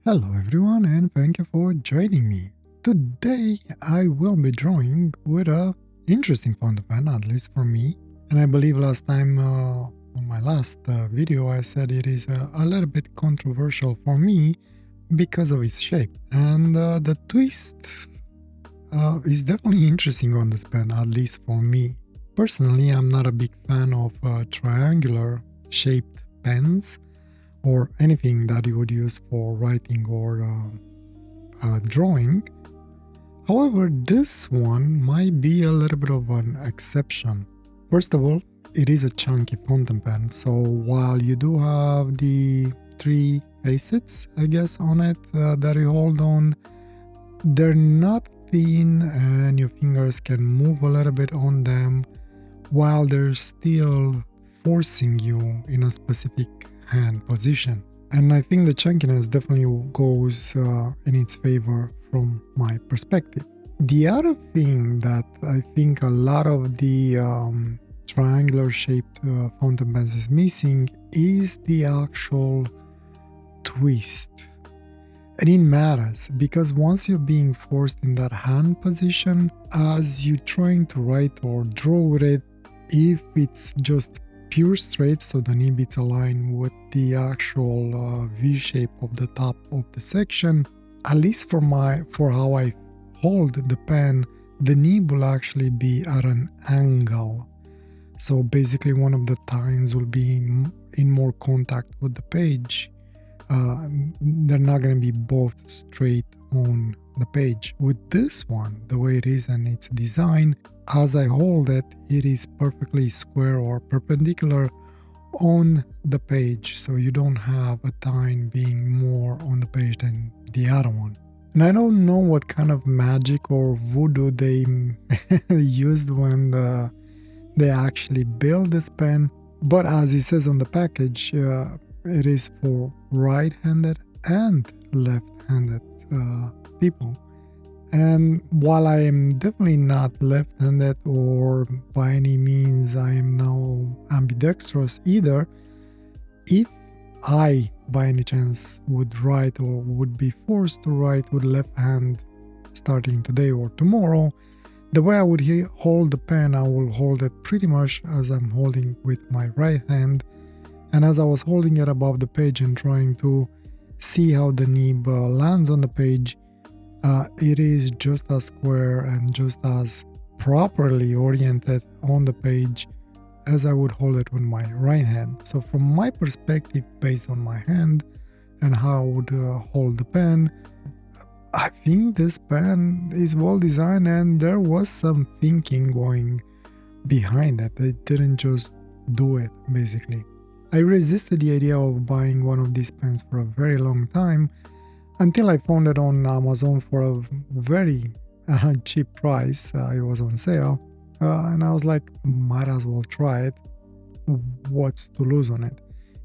Hello everyone and thank you for joining me. Today I will be drawing with a interesting fountain pen, at least for me. And I believe last time on my last video I said it is a little bit controversial for me because of its shape. And the twist is definitely interesting on this pen, at least for me. Personally, I'm not a big fan of triangular shaped pens or anything that you would use for writing or drawing. However, this one might be a little bit of an exception. First of all, it is a chunky fountain pen, so while you do have the three facets, I guess, on it that you hold on, they're not thin and your fingers can move a little bit on them while they're still forcing you in a specific hand position. And I think the chunkiness definitely goes in its favor from my perspective. The other thing that I think a lot of the triangular shaped fountain pens is missing is the actual twist. And it matters because once you're being forced in that hand position, as you're trying to write or draw with it, if it's just pure straight, so the nib is aligned with the actual V shape of the top of the section, at least for how I hold the pen, the nib will actually be at an angle. So basically one of the tines will be in more contact with the page. They're not going to be both straight on the page. With this one, the way it is and its design, as I hold it, it is perfectly square or perpendicular on the page, so you don't have a tine being more on the page than the other one. And I don't know what kind of magic or voodoo they used when they actually built this pen, but as it says on the package, it is for right-handed and left-handed people. And while I am definitely not left-handed or by any means I am now ambidextrous either, if I by any chance would write or would be forced to write with left hand starting today or tomorrow, the way I would hold the pen, I will hold it pretty much as I'm holding with my right hand. And as I was holding it above the page and trying to see how the nib lands on the page, it is just as square and just as properly oriented on the page as I would hold it with my right hand. So from my perspective, based on my hand and how I would hold the pen, I think this pen is well designed and there was some thinking going behind it. They didn't just do it, basically. I resisted the idea of buying one of these pens for a very long time until I found it on Amazon for a very cheap price. It was on sale. And I was like, might as well try it. What's to lose on it?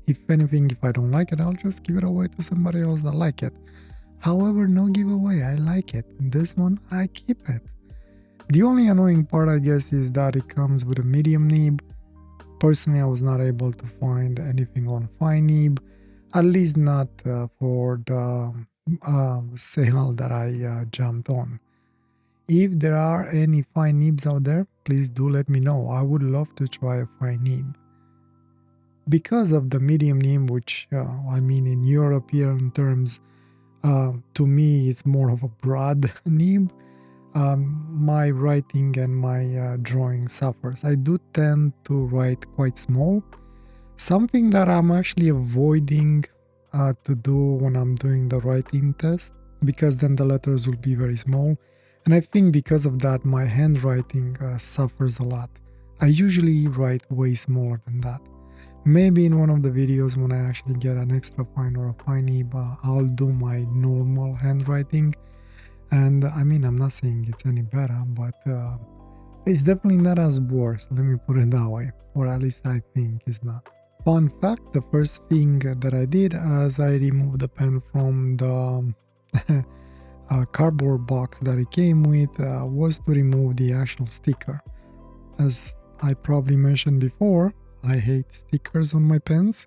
If anything, if I don't like it, I'll just give it away to somebody else that like it. However, no giveaway, I like it. This one, I keep it. The only annoying part, I guess, is that it comes with a medium nib. Personally, I was not able to find anything on fine nib, at least not for the sale that I jumped on. If there are any fine nibs out there, please do let me know. I would love to try a fine nib. Because of the medium nib, which I mean in European terms, to me it's more of a broad nib, my writing and my drawing suffers. I do tend to write quite small, something that I'm actually avoiding to do when I'm doing the writing test, because then the letters will be very small. And I think because of that, my handwriting suffers a lot. I usually write way smaller than that. Maybe in one of the videos when I actually get an extra fine or a fine nib, I'll do my normal handwriting. And I mean, I'm not saying it's any better, but it's definitely not as worse, let me put it that way. Or at least I think it's not. Fun fact, the first thing that I did as I removed the pen from the cardboard box that it came with was to remove the actual sticker. As I probably mentioned before, I hate stickers on my pens.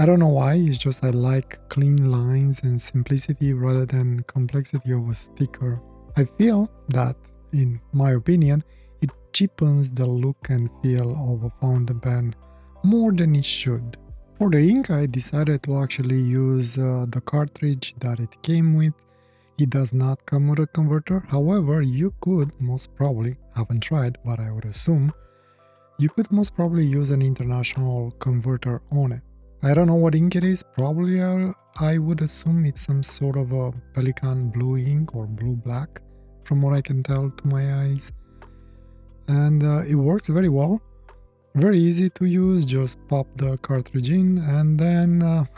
I don't know why, it's just I like clean lines and simplicity rather than complexity of a sticker. I feel that, in my opinion, it cheapens the look and feel of a fountain pen more than it should. For the ink, I decided to actually use the cartridge that it came with. It does not come with a converter. However, you could most probably, haven't tried, but I would assume, you could most probably use an international converter on it. I don't know what ink it is. Probably I would assume it's some sort of a Pelikan blue ink or blue black, from what I can tell to my eyes. And it works very well. Very easy to use. Just pop the cartridge in and then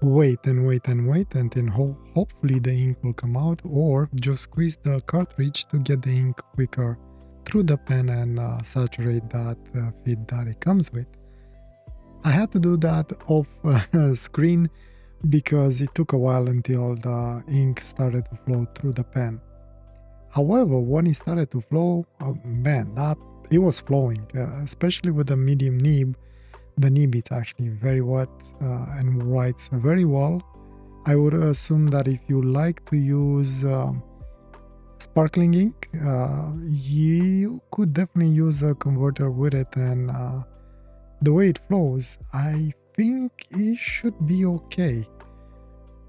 wait and wait and wait until hopefully the ink will come out, or just squeeze the cartridge to get the ink quicker through the pen and saturate that feed that it comes with. I had to do that off screen because it took a while until the ink started to flow through the pen. However, when it started to flow, man, that it was flowing, especially with the medium nib. The nib is actually very wet and writes very well. I would assume that if you like to use sparkling ink, you could definitely use a converter with it, and the way it flows, I think it should be okay.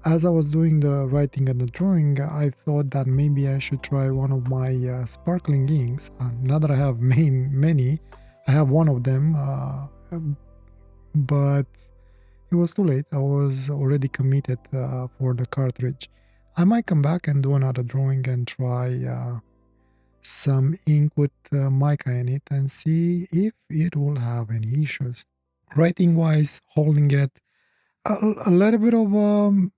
As I was doing the writing and the drawing, I thought that maybe I should try one of my sparkling inks. Not that I have many, I have one of them, but it was too late. I was already committed for the cartridge. I might come back and do another drawing and try some ink with mica in it and see if it will have any issues. Writing wise, holding it, a little bit of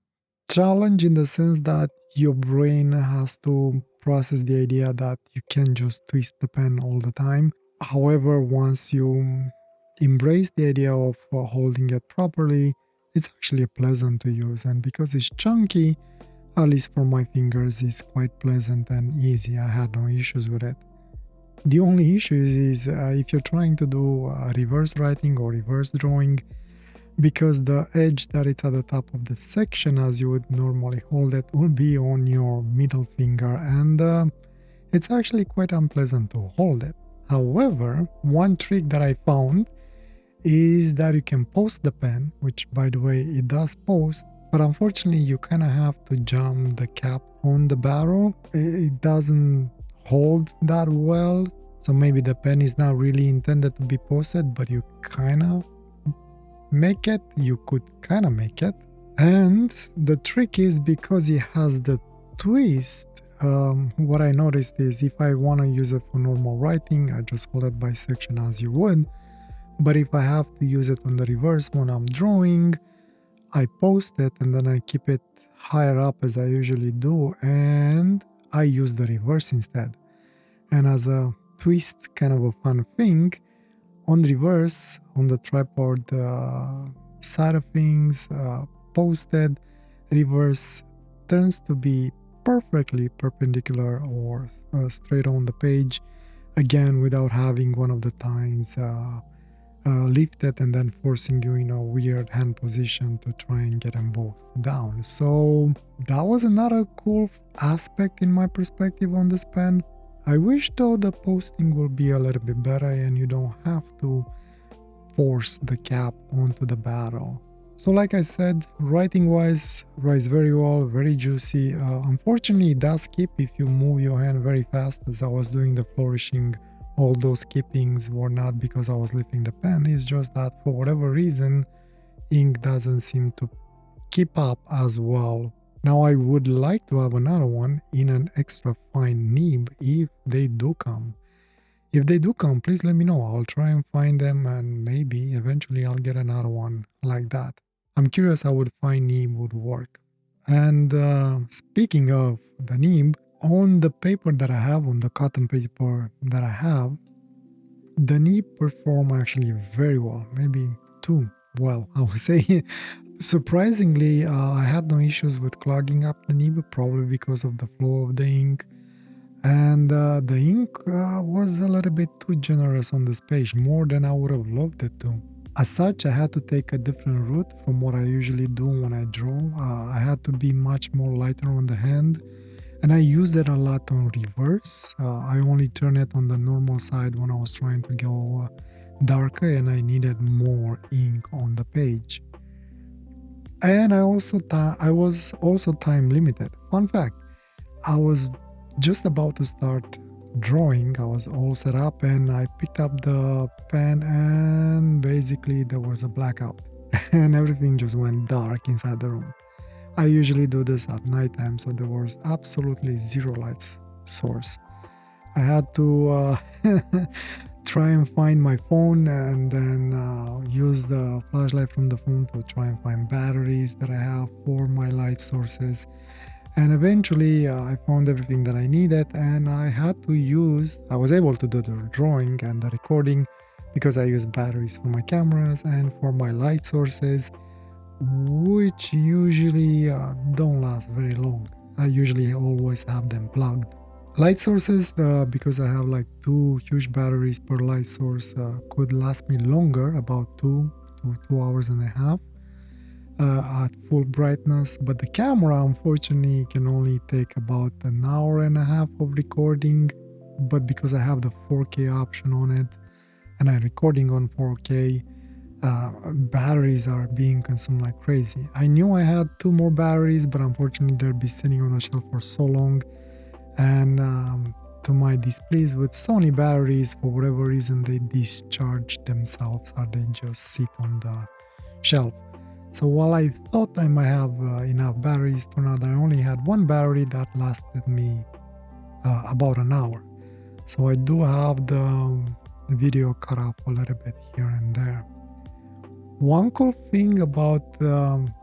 challenge in the sense that your brain has to process the idea that you can't just twist the pen all the time. However, once you embrace the idea of holding it properly, it's actually pleasant to use, and because it's chunky, at least for my fingers, it's quite pleasant and easy. I had no issues with it. The only issue is if you're trying to do reverse writing or reverse drawing, because the edge that it's at the top of the section as you would normally hold it will be on your middle finger, and it's actually quite unpleasant to hold it. However, one trick that I found is that you can post the pen, which by the way it does post, but unfortunately you kind of have to jam the cap on the barrel. It doesn't hold that well, so maybe the pen is not really intended to be posted, but you kind of make it, you could kind of make it. And the trick is because it has the twist, what I noticed is if I want to use it for normal writing, I just hold it by section as you would, but if I have to use it on the reverse when I'm drawing, I post it and then I keep it higher up as I usually do, and I use the reverse instead. And as a twist, kind of a fun thing, on reverse, on the tripod side of things, posted, reverse turns to be perfectly perpendicular or straight on the page, again without having one of the tines lifted and then forcing you in a weird hand position to try and get them both down. So that was another cool aspect in my perspective on this pen. I wish though the posting will be a little bit better and you don't have to force the cap onto the barrel. So like I said, writing wise, writes very well, very juicy. Unfortunately it does skip if you move your hand very fast, as I was doing the flourishing. All those skippings were not because I was lifting the pen, it's just that for whatever reason ink doesn't seem to keep up as well. Now I would like to have another one in an extra fine nib if they do come. If they do come, please let me know. I'll try and find them and maybe eventually I'll get another one like that. I'm curious how would fine nib would work. And speaking of the nib, on the paper that I have, on the cotton paper that I have, the nib perform actually very well, maybe too well, I would say. Surprisingly, I had no issues with clogging up the nib, probably because of the flow of the ink. And the ink was a little bit too generous on this page, more than I would have loved it to. As such, I had to take a different route from what I usually do when I draw. I had to be much more lighter on the hand, and I used it a lot on reverse. I only turn it on the normal side when I was trying to go darker and I needed more ink on the page. And I was also time limited. Fun fact, I was just about to start drawing. I was all set up and I picked up the pen and basically there was a blackout and everything just went dark inside the room. I usually do this at nighttime, so there was absolutely zero light source. I had to try and find my phone and then use the flashlight from the phone to try and find batteries that I have for my light sources. And eventually I found everything that I needed, and I was able to do the drawing and the recording because I used batteries for my cameras and for my light sources, which usually don't last very long. I usually always have them plugged. Light sources, because I have like 2 huge batteries per light source, could last me longer, about 2 hours and a half at full brightness. But the camera, unfortunately, can only take about an hour and a half of recording. But because I have the 4K option on it and I'm recording on 4K, batteries are being consumed like crazy. I knew I had 2 more batteries, but unfortunately they'll be sitting on a shelf for so long. And to my displeased with Sony batteries, for whatever reason, they discharge themselves or they just sit on the shelf. So while I thought I might have enough batteries, turned out I only had 1 battery that lasted me about an hour. So I do have the video cut off a little bit here and there. One cool thing about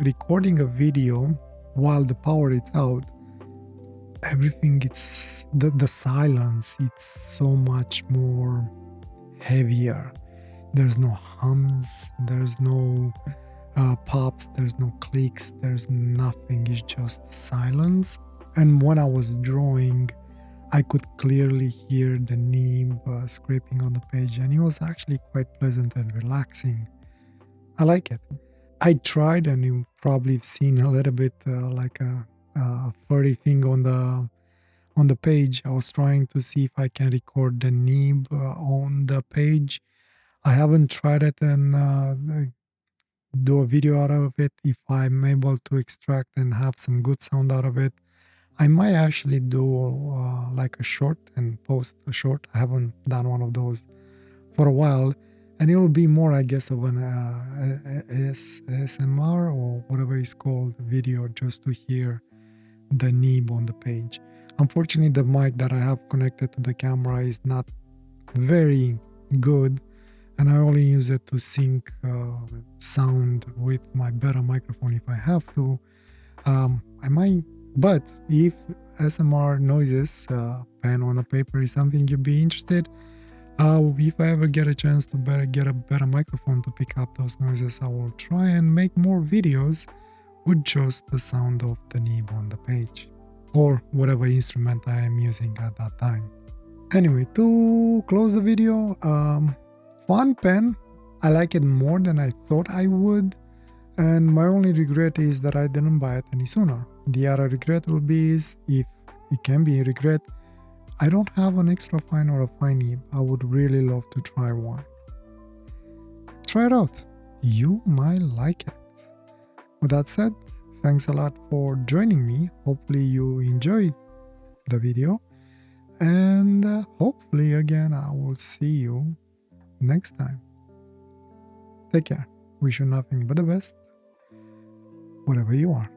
recording a video while the power is out, everything it's the silence, it's so much more heavier. There's no hums, there's no pops, there's no clicks, there's nothing. It's just silence. And when I was drawing, I could clearly hear the nib scraping on the page, and it was actually quite pleasant and relaxing. I like it. I tried, and you've probably seen a little bit like a furry thing on the page. I was trying to see if I can record the nib on the page. I haven't tried it and do a video out of it. If I'm able to extract and have some good sound out of it, I might actually do like a short and post a short. I haven't done one of those for a while, and it will be more, I guess, of an ASMR or whatever it's called video, just to hear the nib on the page. Unfortunately, the mic that I have connected to the camera is not very good, and I only use it to sync sound with my better microphone if I have to. I might, but if SMR noises, pen on a paper, is something you'd be interested, if I ever get a chance to get a better microphone to pick up those noises, I will try and make more videos with just the sound of the nib on the page, or whatever instrument I am using at that time. Anyway, to close the video, fun pen. I like it more than I thought I would, and my only regret is that I didn't buy it any sooner. The other regret will be is, if it can be a regret, I don't have an extra fine or a fine nib. I would really love to try one. Try it out. You might like it. With that said, thanks a lot for joining me. Hopefully you enjoyed the video, and hopefully again I will see you next time. Take care. Wish you nothing but the best, wherever you are.